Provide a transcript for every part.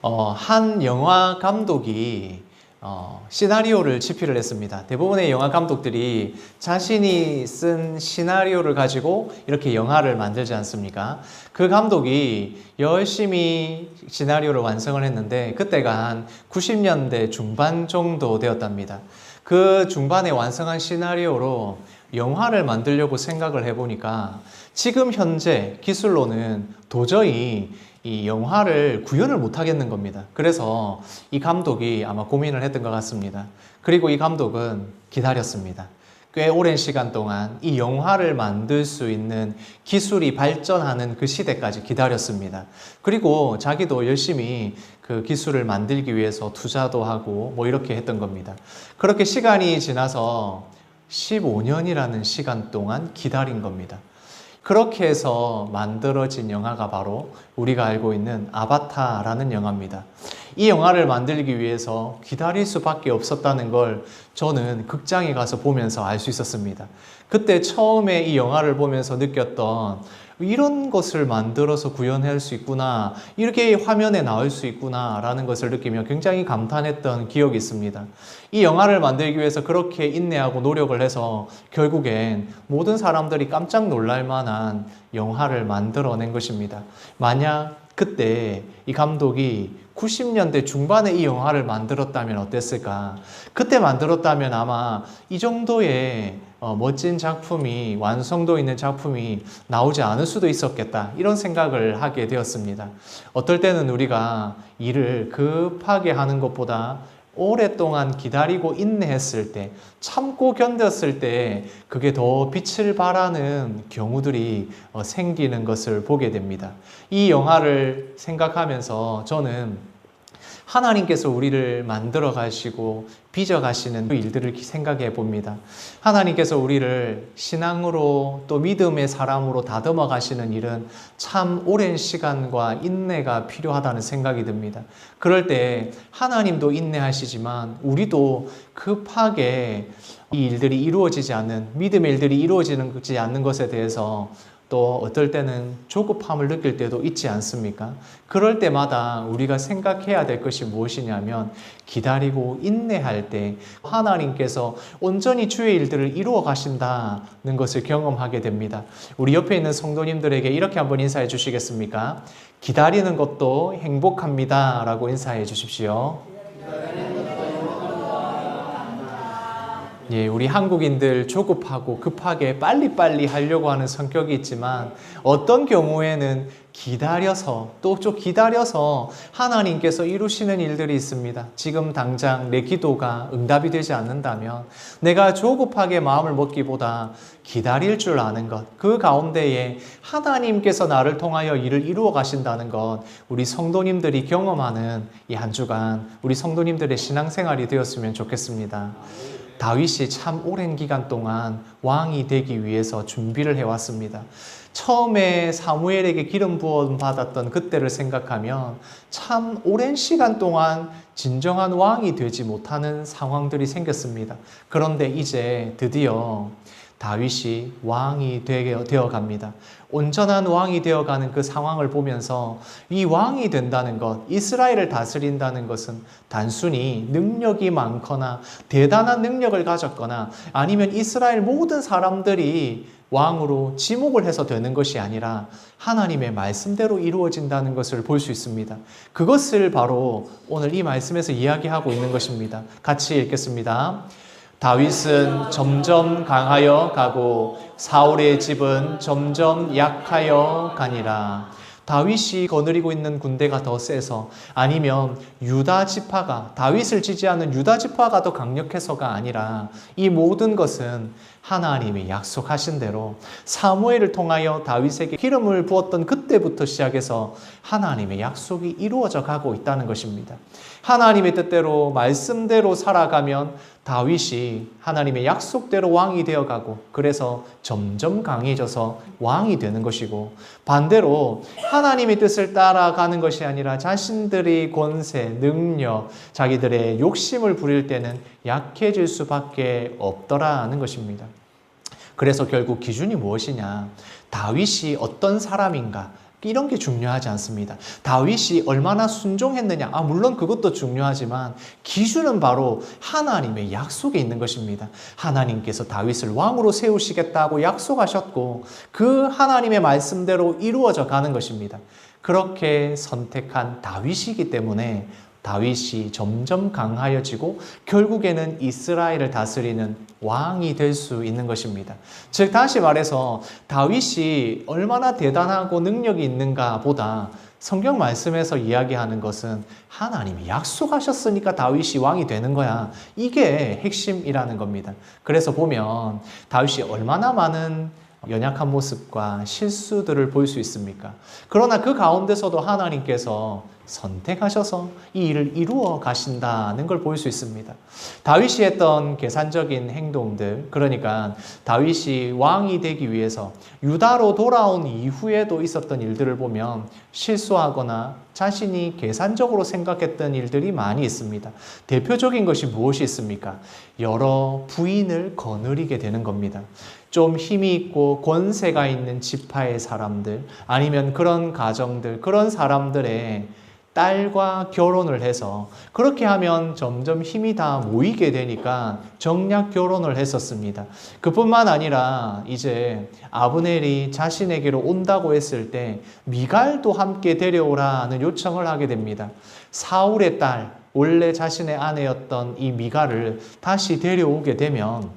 한 영화 감독이 시나리오를 집필을 했습니다. 대부분의 영화 감독들이 자신이 쓴 시나리오를 가지고 이렇게 영화를 만들지 않습니까? 그 감독이 열심히 시나리오를 완성을 했는데 그때가 한 90년대 중반 정도 되었답니다. 그 중반에 완성한 시나리오로 영화를 만들려고 생각을 해보니까 지금 현재 기술로는 도저히 이 영화를 구현을 못 하겠는 겁니다. 그래서 이 감독이 아마 고민을 했던 것 같습니다. 그리고 이 감독은 기다렸습니다. 꽤 오랜 시간 동안 이 영화를 만들 수 있는 기술이 발전하는 그 시대까지 기다렸습니다. 그리고 자기도 열심히 그 기술을 만들기 위해서 투자도 하고 뭐 이렇게 했던 겁니다. 그렇게 시간이 지나서 15년이라는 시간 동안 기다린 겁니다. 그렇게 해서 만들어진 영화가 바로 우리가 알고 있는 아바타라는 영화입니다. 이 영화를 만들기 위해서 기다릴 수밖에 없었다는 걸 저는 극장에 가서 보면서 알 수 있었습니다. 그때 처음에 이 영화를 보면서 느꼈던 이런 것을 만들어서 구현할 수 있구나, 이렇게 화면에 나올 수 있구나 라는 것을 느끼며 굉장히 감탄했던 기억이 있습니다. 이 영화를 만들기 위해서 그렇게 인내하고 노력을 해서 결국엔 모든 사람들이 깜짝 놀랄 만한 영화를 만들어낸 것입니다. 만약 그때 이 감독이 90년대 중반에 이 영화를 만들었다면 어땠을까? 그때 만들었다면 아마 이 정도의 멋진 작품이, 완성도 있는 작품이 나오지 않을 수도 있었겠다, 이런 생각을 하게 되었습니다. 어떨 때는 우리가 일을 급하게 하는 것보다 오랫동안 기다리고 인내했을 때, 참고 견뎠을 때 그게 더 빛을 발하는 경우들이 생기는 것을 보게 됩니다. 이 영화를 생각하면서 저는 하나님께서 우리를 만들어 가시고 빚어 가시는 그 일들을 생각해 봅니다. 하나님께서 우리를 신앙으로 또 믿음의 사람으로 다듬어 가시는 일은 참 오랜 시간과 인내가 필요하다는 생각이 듭니다. 그럴 때 하나님도 인내하시지만 우리도 급하게 이 일들이 이루어지지 않는, 믿음의 일들이 이루어지지 않는 것에 대해서 또 어떨 때는 조급함을 느낄 때도 있지 않습니까? 그럴 때마다 우리가 생각해야 될 것이 무엇이냐면, 기다리고 인내할 때 하나님께서 온전히 주의 일들을 이루어 가신다는 것을 경험하게 됩니다. 우리 옆에 있는 성도님들에게 이렇게 한번 인사해 주시겠습니까? 기다리는 것도 행복합니다 라고 인사해 주십시오. 예, 우리 한국인들 조급하고 급하게 빨리빨리 하려고 하는 성격이 있지만 어떤 경우에는 기다려서, 또 좀 기다려서 하나님께서 이루시는 일들이 있습니다. 지금 당장 내 기도가 응답이 되지 않는다면 내가 조급하게 마음을 먹기보다 기다릴 줄 아는 것, 그 가운데에 하나님께서 나를 통하여 일을 이루어 가신다는 것, 우리 성도님들이 경험하는 이 한 주간 우리 성도님들의 신앙생활이 되었으면 좋겠습니다. 다윗이 참 오랜 기간 동안 왕이 되기 위해서 준비를 해왔습니다. 처음에 사무엘에게 기름 부음 받았던 그때를 생각하면 참 오랜 시간 동안 진정한 왕이 되지 못하는 상황들이 생겼습니다. 그런데 이제 드디어 다윗이 왕이 되어 갑니다. 온전한 왕이 되어가는 그 상황을 보면서 이 왕이 된다는 것, 이스라엘을 다스린다는 것은 단순히 능력이 많거나 대단한 능력을 가졌거나 아니면 이스라엘 모든 사람들이 왕으로 지목을 해서 되는 것이 아니라 하나님의 말씀대로 이루어진다는 것을 볼 수 있습니다. 그것을 바로 오늘 이 말씀에서 이야기하고 있는 것입니다. 같이 읽겠습니다. 다윗은 점점 강하여 가고 사울의 집은 점점 약하여 가니라. 다윗이 거느리고 있는 군대가 더 세서, 아니면 유다 지파가, 다윗을 지지하는 유다 지파가 더 강력해서가 아니라 이 모든 것은 하나님이 약속하신 대로 사무엘을 통하여 다윗에게 기름을 부었던 그때부터 시작해서 하나님의 약속이 이루어져 가고 있다는 것입니다. 하나님의 뜻대로 말씀대로 살아가면 다윗이 하나님의 약속대로 왕이 되어가고, 그래서 점점 강해져서 왕이 되는 것이고, 반대로 하나님의 뜻을 따라가는 것이 아니라 자신들의 권세, 능력, 자기들의 욕심을 부릴 때는 약해질 수밖에 없더라는 것입니다. 그래서 결국 기준이 무엇이냐? 다윗이 어떤 사람인가? 이런 게 중요하지 않습니다. 다윗이 얼마나 순종했느냐, 물론 그것도 중요하지만 기준은 바로 하나님의 약속에 있는 것입니다. 하나님께서 다윗을 왕으로 세우시겠다고 약속하셨고 그 하나님의 말씀대로 이루어져 가는 것입니다. 그렇게 선택한 다윗이기 때문에 다윗이 점점 강하여지고 결국에는 이스라엘을 다스리는 왕이 될 수 있는 것입니다. 즉 다시 말해서 다윗이 얼마나 대단하고 능력이 있는가 보다 성경 말씀에서 이야기하는 것은 하나님이 약속하셨으니까 다윗이 왕이 되는 거야. 이게 핵심이라는 겁니다. 그래서 보면 다윗이 얼마나 많은 연약한 모습과 실수들을 볼 수 있습니까? 그러나 그 가운데서도 하나님께서 선택하셔서 이 일을 이루어 가신다는 걸 볼 수 있습니다. 다윗이 했던 계산적인 행동들, 그러니까 다윗이 왕이 되기 위해서 유다로 돌아온 이후에도 있었던 일들을 보면 실수하거나 자신이 계산적으로 생각했던 일들이 많이 있습니다. 대표적인 것이 무엇이 있습니까? 여러 부인을 거느리게 되는 겁니다. 좀 힘이 있고 권세가 있는 지파의 사람들, 아니면 그런 가정들, 그런 사람들의 딸과 결혼을 해서 그렇게 하면 점점 힘이 다 모이게 되니까 정략 결혼을 했었습니다. 그뿐만 아니라 이제 아브넬이 자신에게로 온다고 했을 때 미갈도 함께 데려오라는 요청을 하게 됩니다. 사울의 딸, 원래 자신의 아내였던 이 미갈을 다시 데려오게 되면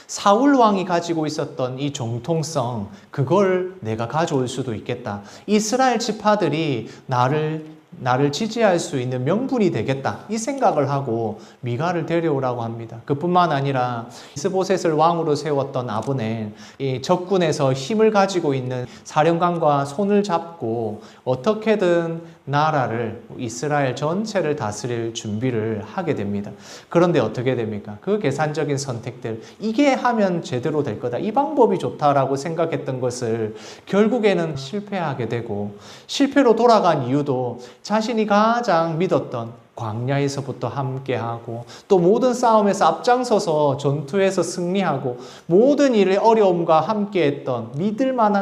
사울 왕이 가지고 있었던 이 정통성, 그걸 내가 가져올 수도 있겠다. 이스라엘 지파들이 나를 지지할 수 있는 명분이 되겠다. 이 생각을 하고 미갈을 데려오라고 합니다. 그뿐만 아니라 이스보셋을 왕으로 세웠던 아브넬, 이 적군에서 힘을 가지고 있는 사령관과 손을 잡고 어떻게든 나라를, 이스라엘 전체를 다스릴 준비를 하게 됩니다. 그런데 어떻게 됩니까? 그 계산적인 선택들, 이게 하면 제대로 될 거다, 이 방법이 좋다라고 생각했던 것을 결국에는 실패하게 되고, 실패로 돌아간 이유도 자신이 가장 믿었던 광야에서부터 함께하고 또 모든 싸움에서 앞장서서 전투에서 승리하고 모든 일의 어려움과 함께했던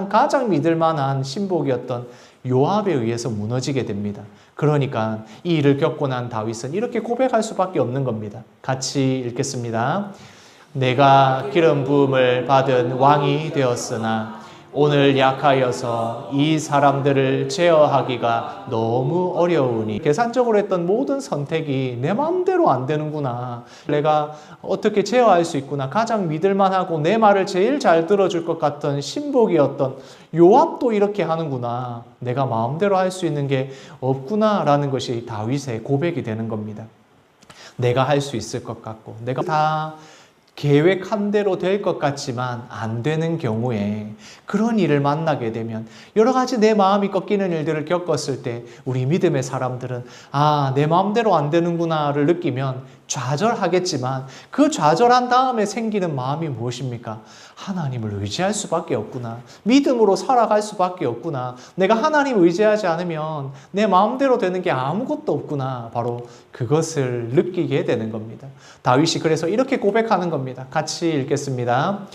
가장 믿을만한 신복이었던 요압에 의해서 무너지게 됩니다. 그러니까 이 일을 겪고 난 다윗은 이렇게 고백할 수밖에 없는 겁니다. 같이 읽겠습니다. 내가 기름 부음을 받은 왕이 되었으나 오늘 약하여서 이 사람들을 제어하기가 너무 어려우니, 계산적으로 했던 모든 선택이 내 마음대로 안 되는구나. 내가 어떻게 제어할 수 있구나. 가장 믿을만하고 내 말을 제일 잘 들어줄 것 같던 신복이었던 요압도 이렇게 하는구나. 내가 마음대로 할 수 있는 게 없구나 라는 것이 다윗의 고백이 되는 겁니다. 내가 할 수 있을 것 같고 내가 다 계획한 대로 될 것 같지만 안 되는 경우에, 그런 일을 만나게 되면, 여러 가지 내 마음이 꺾이는 일들을 겪었을 때 우리 믿음의 사람들은 내 마음대로 안 되는구나를 느끼면 좌절하겠지만, 그 좌절한 다음에 생기는 마음이 무엇입니까? 하나님을 의지할 수밖에 없구나. 믿음으로 살아갈 수밖에 없구나. 내가 하나님을 의지하지 않으면 내 마음대로 되는 게 아무것도 없구나. 바로 그것을 느끼게 되는 겁니다. 다윗이 그래서 이렇게 고백하는 겁니다. 같이 읽겠습니다.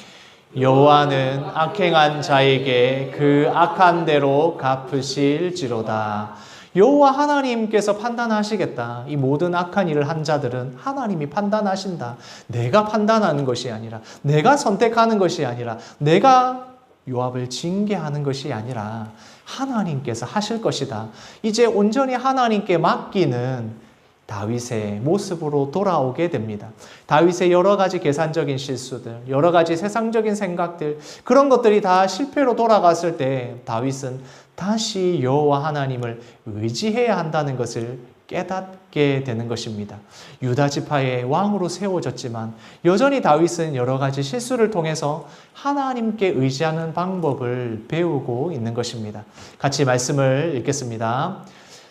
여호와는 악행한 자에게 그 악한 대로 갚으실지로다. 여호와 하나님께서 판단하시겠다. 이 모든 악한 일을 한 자들은 하나님이 판단하신다. 내가 판단하는 것이 아니라, 내가 선택하는 것이 아니라, 내가 요압을 징계하는 것이 아니라 하나님께서 하실 것이다. 이제 온전히 하나님께 맡기는 다윗의 모습으로 돌아오게 됩니다. 다윗의 여러 가지 계산적인 실수들, 여러 가지 세상적인 생각들, 그런 것들이 다 실패로 돌아갔을 때 다윗은 다시 여호와 하나님을 의지해야 한다는 것을 깨닫게 되는 것입니다. 유다 지파의 왕으로 세워졌지만 여전히 다윗은 여러 가지 실수를 통해서 하나님께 의지하는 방법을 배우고 있는 것입니다. 같이 말씀을 읽겠습니다.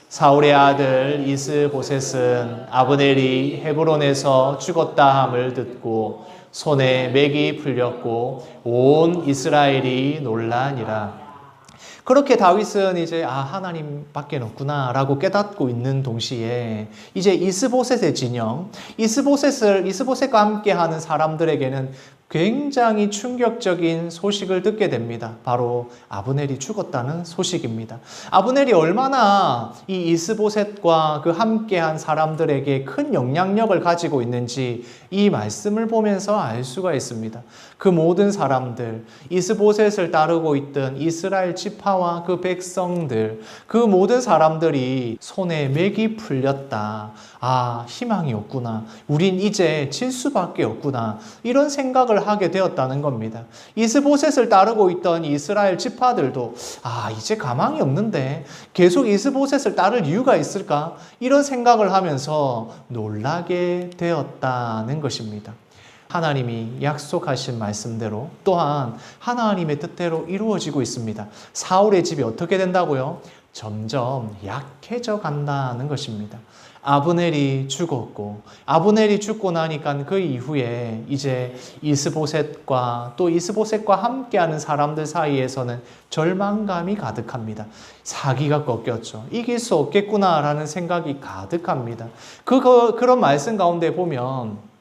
사울의 아들 이스보셋은 아브넬이 헤브론에서 죽었다 함을 듣고 손에 맥이 풀렸고 온 이스라엘이 놀라니라. 그렇게 다윗은 이제 하나님밖에 없구나 라고 깨닫고 있는 동시에 이제 이스보셋의 진영, 이스보셋과 함께하는 사람들에게는 굉장히 충격적인 소식을 듣게 됩니다. 바로 아브넬이 죽었다는 소식입니다. 아브넬이 얼마나 이 이스보셋과 그 함께한 사람들에게 큰 영향력을 가지고 있는지 이 말씀을 보면서 알 수가 있습니다. 그 모든 사람들, 이스보셋을 따르고 있던 이스라엘 지파와 그 백성들, 그 모든 사람들이 손에 맥이 풀렸다. 아, 희망이 없구나. 우린 이제 질 수밖에 없구나. 이런 생각을 하게 되었다는 겁니다. 이스보셋을 따르고 있던 이스라엘 지파들도 아, 이제 가망이 없는데 계속 이스보셋을 따를 이유가 있을까? 이런 생각을 하면서 놀라게 되었다는 것입니다. 하나님이 약속하신 말씀대로 또한 하나님의 뜻대로 이루어지고 있습니다. 사울의 집이 어떻게 된다고요? 점점 약해져 간다는 것입니다. 아브넬이 죽었고, 아브넬이 죽고 나니까 그 이후에 이제 이스보셋과 또 이스보셋과 함께하는 사람들 사이에서는 절망감이 가득합니다. 사기가 꺾였죠. 이길 수 없겠구나라는 생각이 가득합니다. 그런 말씀 가운데 보면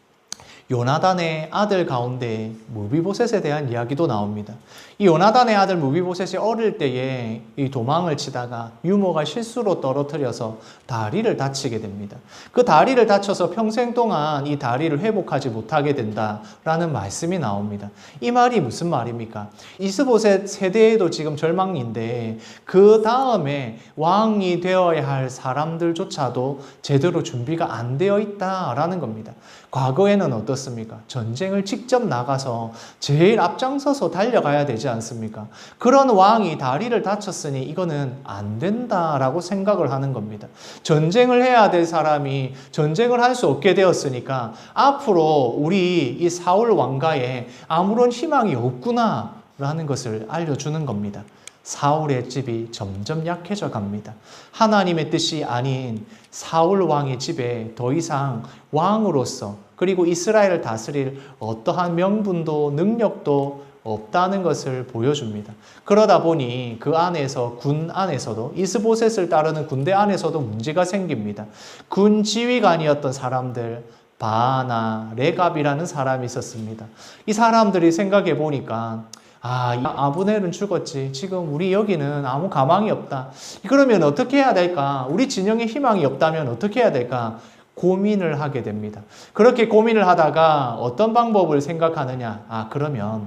요나단의 아들 가운데 무비보셋에 대한 이야기도 나옵니다. 이 요나단의 아들 무비보셋이 어릴 때에 이 도망을 치다가 유모가 실수로 떨어뜨려서 다리를 다치게 됩니다. 그 다리를 다쳐서 평생 동안 이 다리를 회복하지 못하게 된다라는 말씀이 나옵니다. 이 말이 무슨 말입니까? 이스보셋 세대에도 지금 절망인데 그 다음에 왕이 되어야 할 사람들조차도 제대로 준비가 안 되어 있다라는 겁니다. 과거에는 어떻습니까? 전쟁을 직접 나가서 제일 앞장서서 달려가야 되지 않습니까? 그런 왕이 다리를 다쳤으니 이거는 안 된다라고 생각을 하는 겁니다. 전쟁을 해야 될 사람이 전쟁을 할 수 없게 되었으니까 앞으로 우리 이 사울 왕가에 아무런 희망이 없구나라는 것을 알려주는 겁니다. 사울의 집이 점점 약해져 갑니다. 하나님의 뜻이 아닌 사울 왕의 집에 더 이상 왕으로서 그리고 이스라엘을 다스릴 어떠한 명분도 능력도 없다는 것을 보여줍니다. 그러다 보니 그 안에서 군 안에서도 이스보셋을 따르는 군대 안에서도 문제가 생깁니다. 군 지휘관이었던 사람들 바아나 레갑이라는 사람이 있었습니다. 이 사람들이 생각해 보니까 아브넬은 죽었지. 지금 우리 여기는 아무 가망이 없다. 그러면 어떻게 해야 될까? 우리 진영에 희망이 없다면 어떻게 해야 될까? 고민을 하게 됩니다. 그렇게 고민을 하다가 어떤 방법을 생각하느냐? 그러면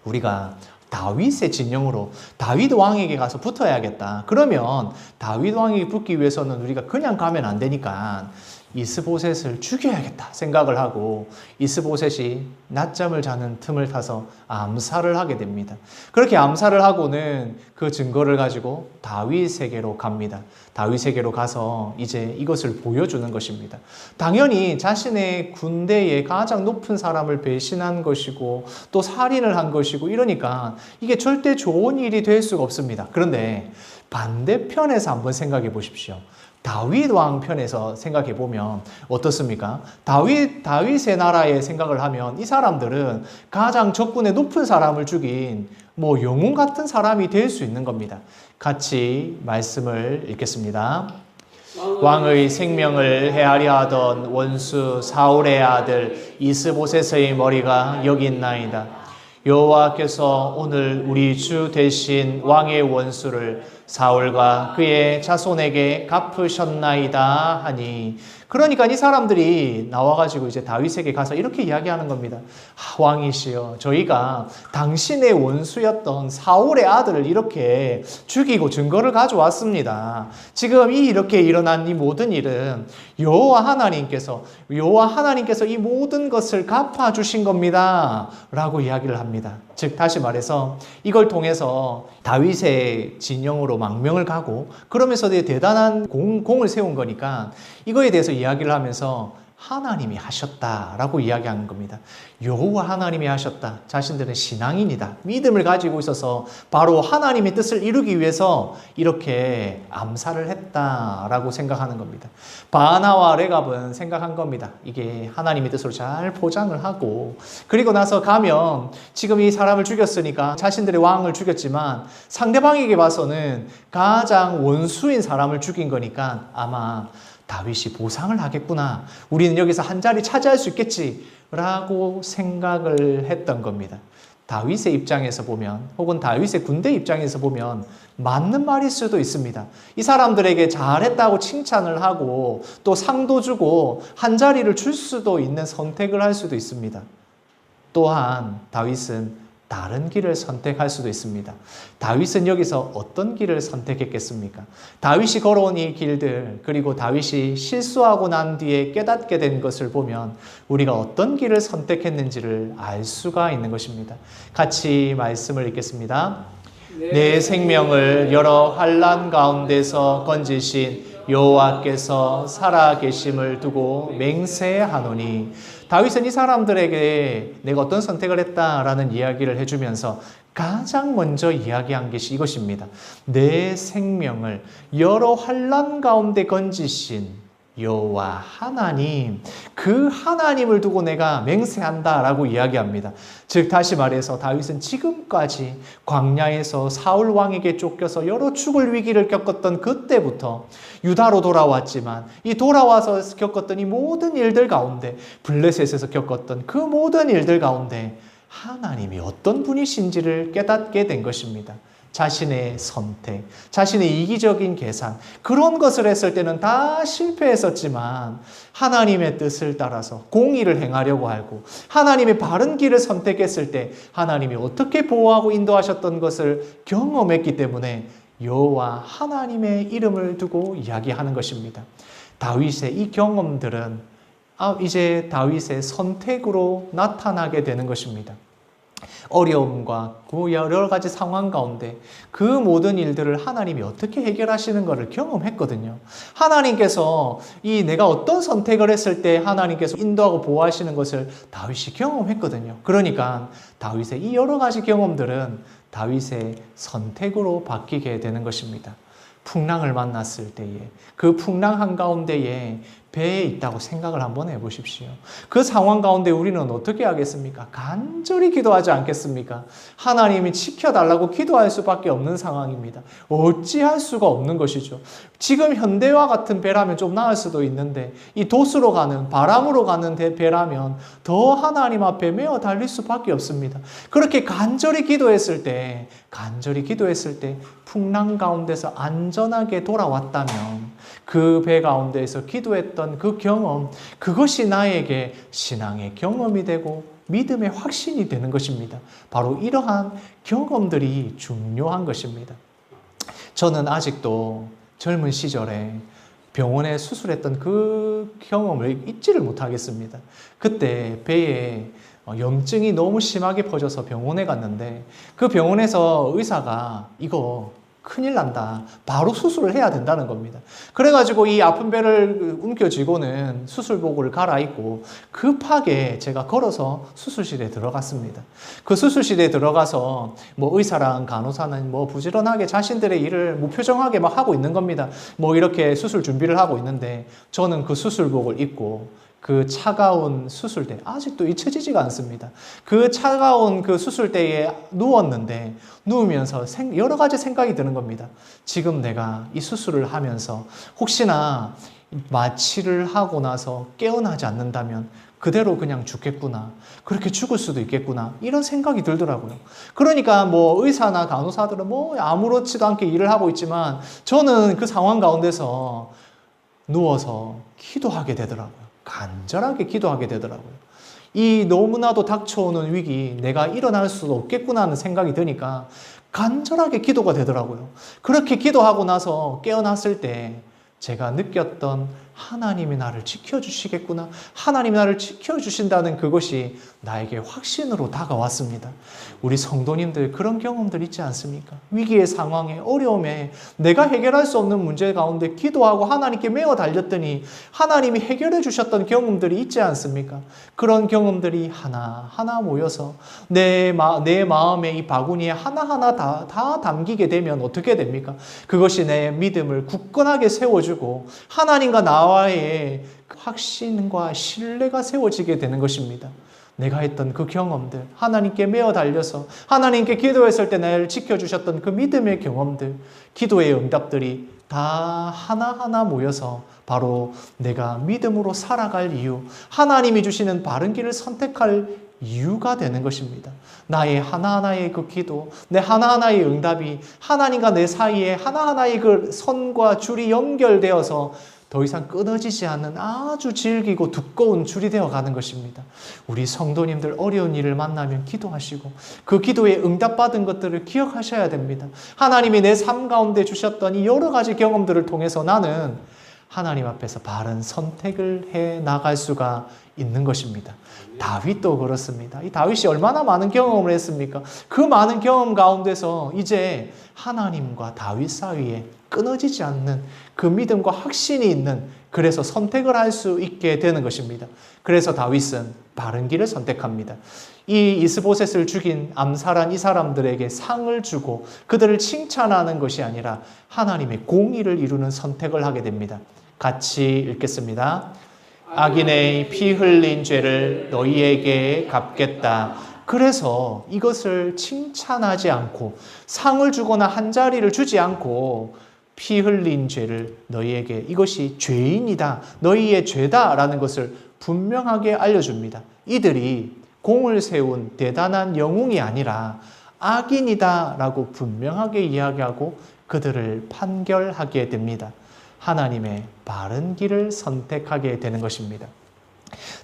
우리가 다윗의 진영으로 다윗 왕에게 가서 붙어야겠다. 그러면 다윗 왕에게 붙기 위해서는 우리가 그냥 가면 안 되니까 이스보셋을 죽여야겠다 생각을 하고 이스보셋이 낮잠을 자는 틈을 타서 암살을 하게 됩니다. 그렇게 암살을 하고는 그 증거를 가지고 다윗에게로 갑니다. 다윗에게로 가서 이제 이것을 보여주는 것입니다. 당연히 자신의 군대의 가장 높은 사람을 배신한 것이고 또 살인을 한 것이고 이러니까 이게 절대 좋은 일이 될 수가 없습니다. 그런데 반대편에서 한번 생각해 보십시오. 다윗 왕 편에서 생각해 보면 어떻습니까? 다윗의 나라의 생각을 하면 이 사람들은 가장 적군의 높은 사람을 죽인 영웅 같은 사람이 될 수 있는 겁니다. 같이 말씀을 읽겠습니다. 왕의 생명을 헤아려 하던 원수 사울의 아들 이스보셋의 머리가 여기 있나이다. 여호와께서 오늘 우리 주 대신 왕의 원수를 사울과 그의 자손에게 갚으셨나이다 하니, 그러니까 이 사람들이 나와가지고 이제 다윗에게 가서 이렇게 이야기하는 겁니다. 왕이시여, 저희가 당신의 원수였던 사울의 아들을 이렇게 죽이고 증거를 가져왔습니다. 지금 이렇게 일어난 이 모든 일은 여호와 하나님께서 이 모든 것을 갚아주신 겁니다 라고 이야기를 합니다. 즉 다시 말해서 이걸 통해서 다윗의 진영으로 망명을 가고 그러면서 대단한 공을 세운 거니까 이거에 대해서 이야기를 하면서 하나님이 하셨다라고 이야기하는 겁니다. 여호와 하나님이 하셨다. 자신들은 신앙인이다. 믿음을 가지고 있어서 바로 하나님의 뜻을 이루기 위해서 이렇게 암살을 했다라고 생각하는 겁니다. 바나와 레갑은 생각한 겁니다. 이게 하나님의 뜻으로 잘 포장을 하고 그리고 나서 가면 지금 이 사람을 죽였으니까 자신들의 왕을 죽였지만 상대방에게 봐서는 가장 원수인 사람을 죽인 거니까 아마 다윗이 보상을 하겠구나. 우리는 여기서 한 자리 차지할 수 있겠지. 라고 생각을 했던 겁니다. 다윗의 입장에서 보면, 혹은 다윗의 군대 입장에서 보면 맞는 말일 수도 있습니다. 이 사람들에게 잘했다고 칭찬을 하고 또 상도 주고 한 자리를 줄 수도 있는 선택을 할 수도 있습니다. 또한 다윗은 다른 길을 선택할 수도 있습니다. 다윗은 여기서 어떤 길을 선택했겠습니까? 다윗이 걸어온 이 길들, 그리고 다윗이 실수하고 난 뒤에 깨닫게 된 것을 보면 우리가 어떤 길을 선택했는지를 알 수가 있는 것입니다. 같이 말씀을 읽겠습니다. 내 생명을 여러 환난 가운데서 건지신 여호와께서 살아계심을 두고 맹세하노니. 다윗은 이 사람들에게 내가 어떤 선택을 했다라는 이야기를 해주면서 가장 먼저 이야기한 것이 이것입니다. 내 생명을 여러 환난 가운데 건지신 여호와 하나님, 그 하나님을 두고 내가 맹세한다라고 이야기합니다. 즉 다시 말해서 다윗은 지금까지 광야에서 사울 왕에게 쫓겨서 여러 죽을 위기를 겪었던 그때부터 유다로 돌아왔지만 이 돌아와서 겪었던 이 모든 일들 가운데, 블레셋에서 겪었던 그 모든 일들 가운데 하나님이 어떤 분이신지를 깨닫게 된 것입니다. 자신의 선택, 자신의 이기적인 계산, 그런 것을 했을 때는 다 실패했었지만 하나님의 뜻을 따라서 공의를 행하려고 하고 하나님의 바른 길을 선택했을 때 하나님이 어떻게 보호하고 인도하셨던 것을 경험했기 때문에 여호와 하나님의 이름을 두고 이야기하는 것입니다. 다윗의 이 경험들은 이제 다윗의 선택으로 나타나게 되는 것입니다. 어려움과 그 여러 가지 상황 가운데 그 모든 일들을 하나님이 어떻게 해결하시는 것을 경험했거든요. 하나님께서 내가 어떤 선택을 했을 때 하나님께서 인도하고 보호하시는 것을 다윗이 경험했거든요. 그러니까 다윗의 이 여러 가지 경험들은 다윗의 선택으로 바뀌게 되는 것입니다. 풍랑을 만났을 때에, 그 풍랑 한가운데에 배에 있다고 생각을 한번 해보십시오. 그 상황 가운데 우리는 어떻게 하겠습니까? 간절히 기도하지 않겠습니까? 하나님이 지켜달라고 기도할 수밖에 없는 상황입니다. 어찌할 수가 없는 것이죠. 지금 현대와 같은 배라면 좀 나을 수도 있는데 이 도수로 가는, 바람으로 가는 배라면 더 하나님 앞에 매어 달릴 수밖에 없습니다. 그렇게 간절히 기도했을 때 풍랑 가운데서 안전하게 돌아왔다면 그 배 가운데에서 기도했던 그 경험, 그것이 나에게 신앙의 경험이 되고 믿음의 확신이 되는 것입니다. 바로 이러한 경험들이 중요한 것입니다. 저는 아직도 젊은 시절에 병원에 수술했던 그 경험을 잊지를 못하겠습니다. 그때 배에 염증이 너무 심하게 퍼져서 병원에 갔는데 그 병원에서 의사가 이거 큰일 난다, 바로 수술을 해야 된다는 겁니다. 그래가지고 이 아픈 배를 움켜쥐고는 수술복을 갈아입고 급하게 제가 걸어서 수술실에 들어갔습니다. 그 수술실에 들어가서 의사랑 간호사는 부지런하게 자신들의 일을 무표정하게 막 하고 있는 겁니다. 이렇게 수술 준비를 하고 있는데 저는 그 수술복을 입고 그 차가운 수술대, 아직도 잊혀지지가 않습니다. 그 차가운 그 수술대에 누웠는데 누우면서 여러 가지 생각이 드는 겁니다. 지금 내가 이 수술을 하면서 혹시나 마취를 하고 나서 깨어나지 않는다면 그대로 그냥 죽겠구나, 그렇게 죽을 수도 있겠구나, 이런 생각이 들더라고요. 그러니까 의사나 간호사들은 아무렇지도 않게 일을 하고 있지만 저는 그 상황 가운데서 누워서 기도하게 되더라고요. 간절하게 기도하게 되더라고요. 이 너무나도 닥쳐오는 위기, 내가 일어날 수도 없겠구나 하는 생각이 드니까 간절하게 기도가 되더라고요. 그렇게 기도하고 나서 깨어났을 때 제가 느꼈던 하나님이 나를 지켜주시겠구나, 하나님이 나를 지켜주신다는 그것이 나에게 확신으로 다가왔습니다. 우리 성도님들 그런 경험들 있지 않습니까? 위기의 상황에, 어려움에, 내가 해결할 수 없는 문제 가운데 기도하고 하나님께 매어 달렸더니 하나님이 해결해 주셨던 경험들이 있지 않습니까? 그런 경험들이 하나하나 모여서 내 마음의 이 바구니에 하나하나 다 담기게 되면 어떻게 됩니까? 그것이 내 믿음을 굳건하게 세워주고 하나님과 나와의 확신과 신뢰가 세워지게 되는 것입니다. 내가 했던 그 경험들, 하나님께 매어 달려서 하나님께 기도했을 때 나를 지켜주셨던 그 믿음의 경험들, 기도의 응답들이 다 하나하나 모여서 바로 내가 믿음으로 살아갈 이유, 하나님이 주시는 바른 길을 선택할 이유가 되는 것입니다. 나의 하나하나의 그 기도, 내 하나하나의 응답이 하나님과 내 사이에 하나하나의 그 선과 줄이 연결되어서 더 이상 끊어지지 않는 아주 질기고 두꺼운 줄이 되어 가는 것입니다. 우리 성도님들 어려운 일을 만나면 기도하시고 그 기도에 응답받은 것들을 기억하셔야 됩니다. 하나님이 내 삶 가운데 주셨던 이 여러 가지 경험들을 통해서 나는 하나님 앞에서 바른 선택을 해 나갈 수가 있는 것입니다. 다윗도 그렇습니다. 이 다윗이 얼마나 많은 경험을 했습니까? 그 많은 경험 가운데서 이제 하나님과 다윗 사이에 끊어지지 않는 그 믿음과 확신이 있는, 그래서 선택을 할 수 있게 되는 것입니다. 그래서 다윗은 바른 길을 선택합니다. 이 이스보셋을 죽인 암살한 이 사람들에게 상을 주고 그들을 칭찬하는 것이 아니라 하나님의 공의를 이루는 선택을 하게 됩니다. 같이 읽겠습니다. 악인의 피 흘린 죄를 너희에게 갚겠다. 그래서 이것을 칭찬하지 않고 상을 주거나 한 자리를 주지 않고 피 흘린 죄를 너희에게, 이것이 죄인이다, 너희의 죄다라는 것을 분명하게 알려줍니다. 이들이 공을 세운 대단한 영웅이 아니라 악인이다라고 분명하게 이야기하고 그들을 판결하게 됩니다. 하나님의 바른 길을 선택하게 되는 것입니다.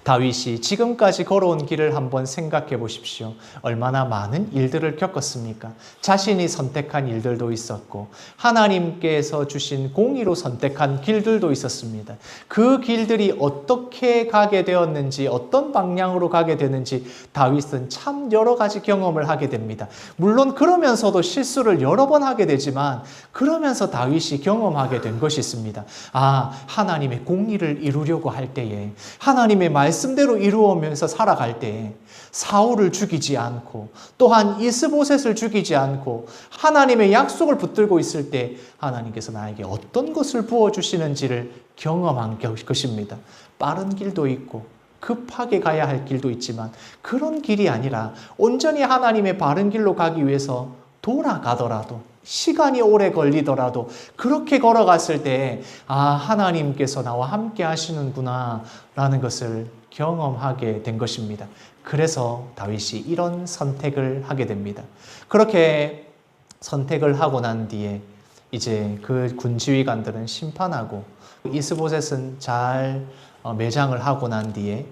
다윗이 지금까지 걸어온 길을 한번 생각해 보십시오. 얼마나 많은 일들을 겪었습니까? 자신이 선택한 일들도 있었고 하나님께서 주신 공의로 선택한 길들도 있었습니다. 그 길들이 어떻게 가게 되었는지, 어떤 방향으로 가게 되는지 다윗은 참 여러 가지 경험을 하게 됩니다. 물론 그러면서도 실수를 여러 번 하게 되지만 그러면서 다윗이 경험하게 된 것이 있습니다. 하나님의 공의를 이루려고 할 때에, 하나님의 말씀대로 이루어오면서 살아갈 때 사울을 죽이지 않고 또한 이스보셋을 죽이지 않고 하나님의 약속을 붙들고 있을 때 하나님께서 나에게 어떤 것을 부어주시는지를 경험한 것입니다. 빠른 길도 있고 급하게 가야 할 길도 있지만 그런 길이 아니라 온전히 하나님의 바른 길로 가기 위해서 돌아가더라도, 시간이 오래 걸리더라도 그렇게 걸어갔을 때 하나님께서 나와 함께 하시는구나 라는 것을 경험하게 된 것입니다. 그래서 다윗이 이런 선택을 하게 됩니다. 그렇게 선택을 하고 난 뒤에 이제 그 군지휘관들은 심판하고 이스보셋은 잘 매장을 하고 난 뒤에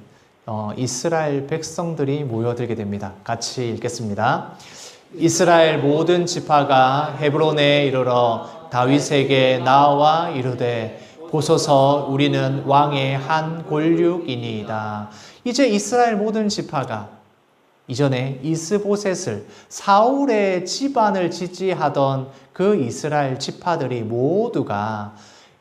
이스라엘 백성들이 모여들게 됩니다. 같이 읽겠습니다. 이스라엘 모든 지파가 헤브론에 이르러 다윗에게 나와 이르되 보소서 우리는 왕의 한 골육이니이다. 이제 이스라엘 모든 지파가, 이전에 이스보셋을, 사울의 집안을 지지하던 그 이스라엘 지파들이 모두가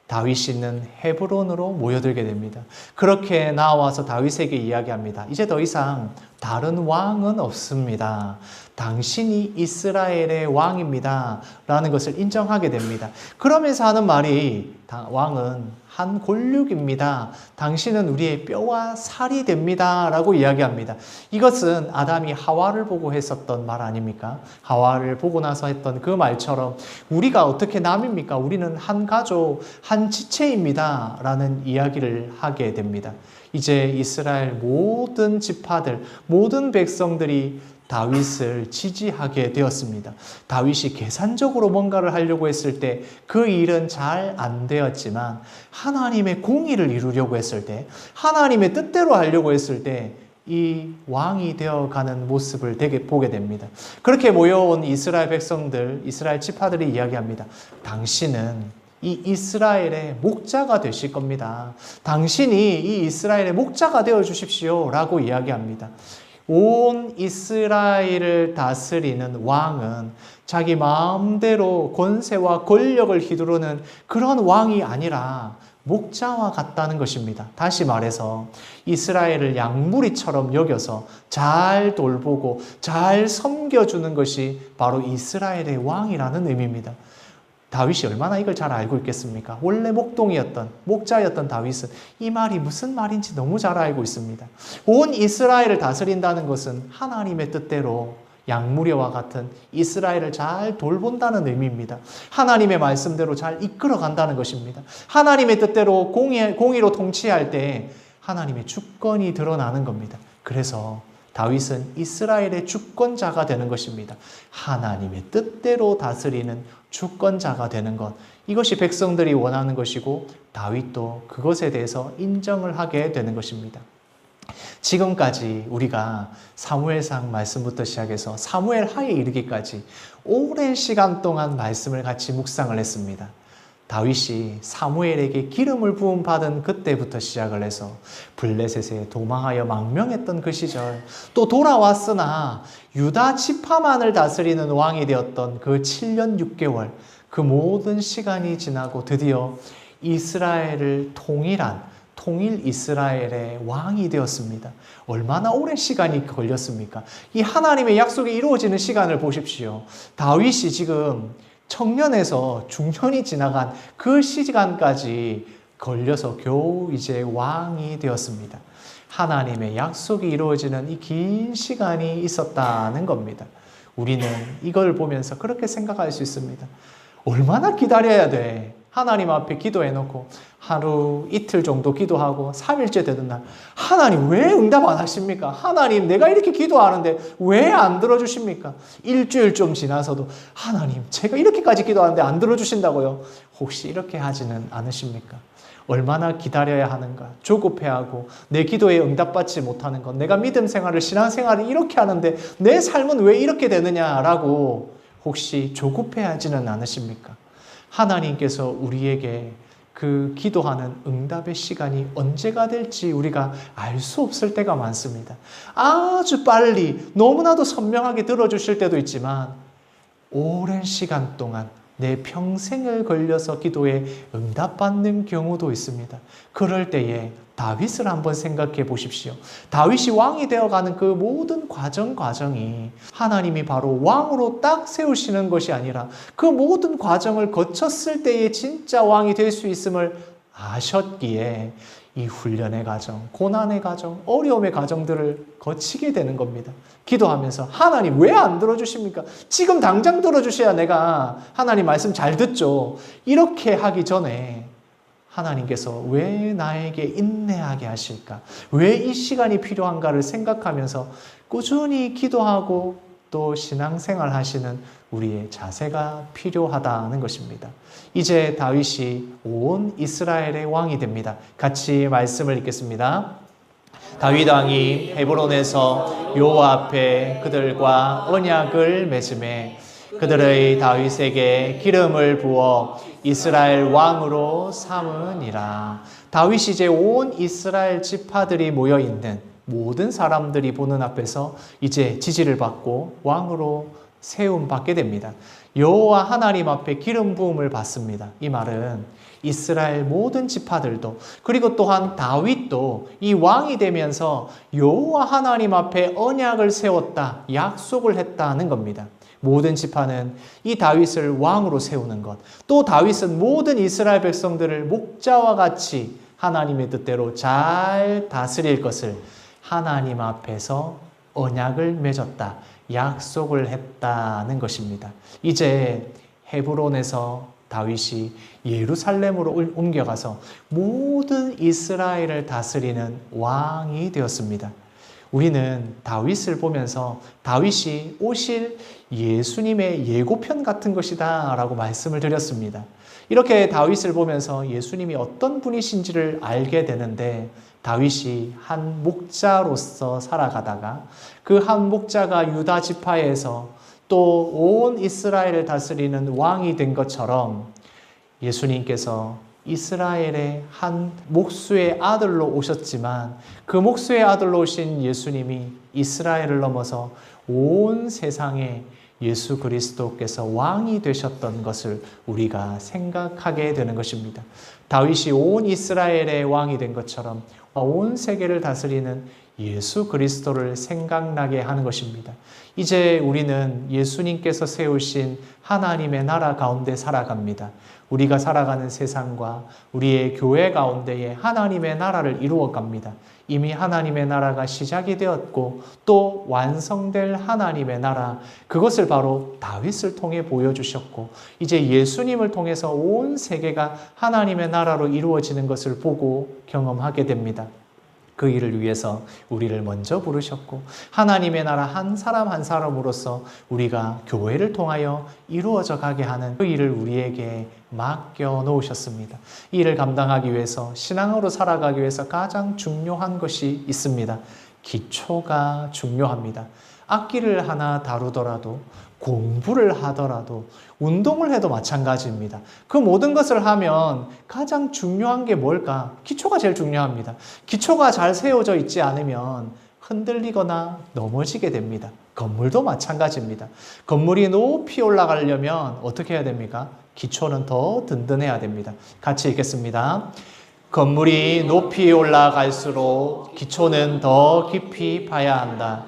다윗이 있는 헤브론으로 모여들게 됩니다. 그렇게 나와서 다윗에게 이야기합니다. 이제 더 이상 다른 왕은 없습니다. 당신이 이스라엘의 왕입니다 라는 것을 인정하게 됩니다. 그러면서 하는 말이, 왕은 한 골육입니다. 당신은 우리의 뼈와 살이 됩니다 라고 이야기합니다. 이것은 아담이 하와를 보고 했었던 말 아닙니까? 하와를 보고 나서 했던 그 말처럼 우리가 어떻게 남입니까? 우리는 한 가족, 한 지체입니다 라는 이야기를 하게 됩니다. 이제 이스라엘 모든 지파들, 모든 백성들이 다윗을 지지하게 되었습니다. 다윗이 계산적으로 뭔가를 하려고 했을 때 그 일은 잘 안 되었지만 하나님의 공의를 이루려고 했을 때, 하나님의 뜻대로 하려고 했을 때 이 왕이 되어가는 모습을 보게 됩니다. 그렇게 모여온 이스라엘 백성들, 이스라엘 지파들이 이야기합니다. 당신은 이 이스라엘의 목자가 되실 겁니다. 당신이 이 이스라엘의 목자가 되어 주십시오 라고 이야기합니다. 온 이스라엘을 다스리는 왕은 자기 마음대로 권세와 권력을 휘두르는 그런 왕이 아니라 목자와 같다는 것입니다. 다시 말해서 이스라엘을 양무리처럼 여겨서 잘 돌보고 잘 섬겨주는 것이 바로 이스라엘의 왕이라는 의미입니다. 다윗이 얼마나 이걸 잘 알고 있겠습니까? 원래 목자였던 다윗은 이 말이 무슨 말인지 너무 잘 알고 있습니다. 온 이스라엘을 다스린다는 것은 하나님의 뜻대로 양무려와 같은 이스라엘을 잘 돌본다는 의미입니다. 하나님의 말씀대로 잘 이끌어간다는 것입니다. 하나님의 뜻대로 공의로 통치할 때 하나님의 주권이 드러나는 겁니다. 그래서 다윗은 이스라엘의 주권자가 되는 것입니다. 하나님의 뜻대로 다스리는 주권자가 되는 것. 이것이 백성들이 원하는 것이고 다윗도 그것에 대해서 인정을 하게 되는 것입니다. 지금까지 우리가 사무엘상 말씀부터 시작해서 사무엘 하에 이르기까지 오랜 시간 동안 말씀을 같이 묵상을 했습니다. 다윗이 사무엘에게 기름을 부음 받은 그때부터 시작을 해서 블레셋에 도망하여 망명했던 그 시절, 또 돌아왔으나 유다 지파만을 다스리는 왕이 되었던 그 7년 6개월, 그 모든 시간이 지나고 드디어 이스라엘을 통일 이스라엘의 왕이 되었습니다. 얼마나 오랜 시간이 걸렸습니까? 이 하나님의 약속이 이루어지는 시간을 보십시오. 다윗이 지금 청년에서 중년이 지나간 그 시간까지 걸려서 겨우 이제 왕이 되었습니다. 하나님의 약속이 이루어지는 이 긴 시간이 있었다는 겁니다. 우리는 이걸 보면서 그렇게 생각할 수 있습니다. 얼마나 기다려야 돼? 하나님 앞에 기도해놓고 하루 이틀 정도 기도하고 3일째 되는 날 하나님 왜 응답 안 하십니까? 하나님 내가 이렇게 기도하는데 왜 안 들어주십니까? 일주일 좀 지나서도 하나님 제가 이렇게까지 기도하는데 안 들어주신다고요? 혹시 이렇게 하지는 않으십니까? 얼마나 기다려야 하는가? 조급해하고 내 기도에 응답받지 못하는 것, 내가 믿음 생활을 신앙생활을 이렇게 하는데 내 삶은 왜 이렇게 되느냐라고 혹시 조급해하지는 않으십니까? 하나님께서 우리에게 그 기도하는 응답의 시간이 언제가 될지 우리가 알 수 없을 때가 많습니다. 아주 빨리 너무나도 선명하게 들어주실 때도 있지만 오랜 시간 동안 내 평생을 걸려서 기도에 응답받는 경우도 있습니다. 그럴 때에 다윗을 한번 생각해 보십시오. 다윗이 왕이 되어가는 그 모든 과정이 하나님이 바로 왕으로 딱 세우시는 것이 아니라 그 모든 과정을 거쳤을 때에 진짜 왕이 될 수 있음을 아셨기에 이 훈련의 과정, 고난의 과정, 어려움의 과정들을 거치게 되는 겁니다. 기도하면서 하나님 왜 안 들어주십니까? 지금 당장 들어주셔야 내가 하나님 말씀 잘 듣죠. 이렇게 하기 전에 하나님께서 왜 나에게 인내하게 하실까? 왜 이 시간이 필요한가를 생각하면서 꾸준히 기도하고 또 신앙생활 하시는 우리의 자세가 필요하다는 것입니다. 이제 다윗이 온 이스라엘의 왕이 됩니다. 같이 말씀을 읽겠습니다. 다윗 왕이 헤브론에서 여호와 앞에 그들과 언약을 맺음에 그들의 다윗에게 기름을 부어 이스라엘 왕으로 삼으니라. 다윗이 이제 온 이스라엘 지파들이 모여 있는 모든 사람들이 보는 앞에서 이제 지지를 받고 왕으로 세움 받게 됩니다. 여호와 하나님 앞에 기름 부음을 받습니다. 이 말은 이스라엘 모든 지파들도 그리고 또한 다윗도 이 왕이 되면서 여호와 하나님 앞에 언약을 세웠다, 약속을 했다는 겁니다. 모든 지파는 이 다윗을 왕으로 세우는 것, 또 다윗은 모든 이스라엘 백성들을 목자와 같이 하나님의 뜻대로 잘 다스릴 것을 하나님 앞에서 언약을 맺었다, 약속을 했다는 것입니다. 이제 헤브론에서 다윗이 예루살렘으로 옮겨가서 모든 이스라엘을 다스리는 왕이 되었습니다. 우리는 다윗을 보면서 다윗이 오실 예수님의 예고편 같은 것이다 라고 말씀을 드렸습니다. 이렇게 다윗을 보면서 예수님이 어떤 분이신지를 알게 되는데 다윗이 한 목자로서 살아가다가 그 한 목자가 유다 지파에서 또 온 이스라엘을 다스리는 왕이 된 것처럼 예수님께서 이스라엘의 한 목수의 아들로 오셨지만 그 목수의 아들로 오신 예수님이 이스라엘을 넘어서 온 세상에 예수 그리스도께서 왕이 되셨던 것을 우리가 생각하게 되는 것입니다. 다윗이 온 이스라엘의 왕이 된 것처럼 온 세계를 다스리는 예수 그리스도를 생각나게 하는 것입니다. 이제 우리는 예수님께서 세우신 하나님의 나라 가운데 살아갑니다. 우리가 살아가는 세상과 우리의 교회 가운데에 하나님의 나라를 이루어 갑니다. 이미 하나님의 나라가 시작이 되었고 또 완성될 하나님의 나라, 그것을 바로 다윗을 통해 보여주셨고 이제 예수님을 통해서 온 세계가 하나님의 나라로 이루어지는 것을 보고 경험하게 됩니다. 그 일을 위해서 우리를 먼저 부르셨고 하나님의 나라 한 사람 한 사람으로서 우리가 교회를 통하여 이루어져 가게 하는 그 일을 우리에게 맡겨 놓으셨습니다. 이 일을 감당하기 위해서, 신앙으로 살아가기 위해서 가장 중요한 것이 있습니다. 기초가 중요합니다. 악기를 하나 다루더라도, 공부를 하더라도, 운동을 해도 마찬가지입니다. 그 모든 것을 하면 가장 중요한 게 뭘까? 기초가 제일 중요합니다. 기초가 잘 세워져 있지 않으면 흔들리거나 넘어지게 됩니다. 건물도 마찬가지입니다. 건물이 높이 올라가려면 어떻게 해야 됩니까? 기초는 더 든든해야 됩니다. 같이 읽겠습니다. 건물이 높이 올라갈수록 기초는 더 깊이 파야 한다.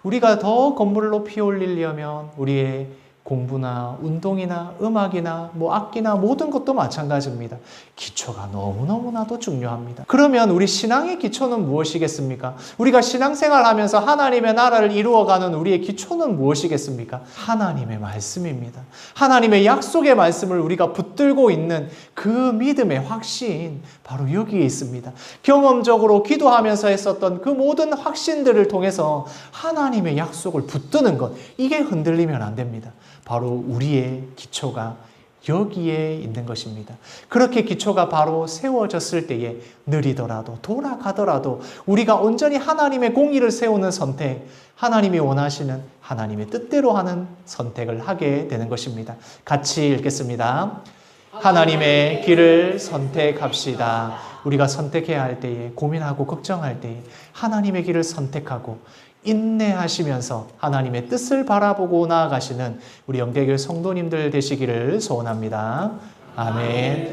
우리가 더 건물을 높이 올리려면 우리의 공부나 운동이나 음악이나 악기나 모든 것도 마찬가지입니다. 기초가 너무너무나도 중요합니다. 그러면 우리 신앙의 기초는 무엇이겠습니까? 우리가 신앙생활 하면서 하나님의 나라를 이루어가는 우리의 기초는 무엇이겠습니까? 하나님의 말씀입니다. 하나님의 약속의 말씀을 우리가 붙들고 있는 그 믿음의 확신, 바로 여기에 있습니다. 경험적으로 기도하면서 했었던 그 모든 확신들을 통해서 하나님의 약속을 붙드는 것, 이게 흔들리면 안 됩니다. 바로 우리의 기초가 여기에 있는 것입니다. 그렇게 기초가 바로 세워졌을 때에 느리더라도 돌아가더라도 우리가 온전히 하나님의 공의를 세우는 선택, 하나님이 원하시는 하나님의 뜻대로 하는 선택을 하게 되는 것입니다. 같이 읽겠습니다. 하나님의 길을 선택합시다. 우리가 선택해야 할 때에, 고민하고 걱정할 때에 하나님의 길을 선택하고 인내하시면서 하나님의 뜻을 바라보고 나아가시는 우리 영계교회 성도님들 되시기를 소원합니다. 아멘.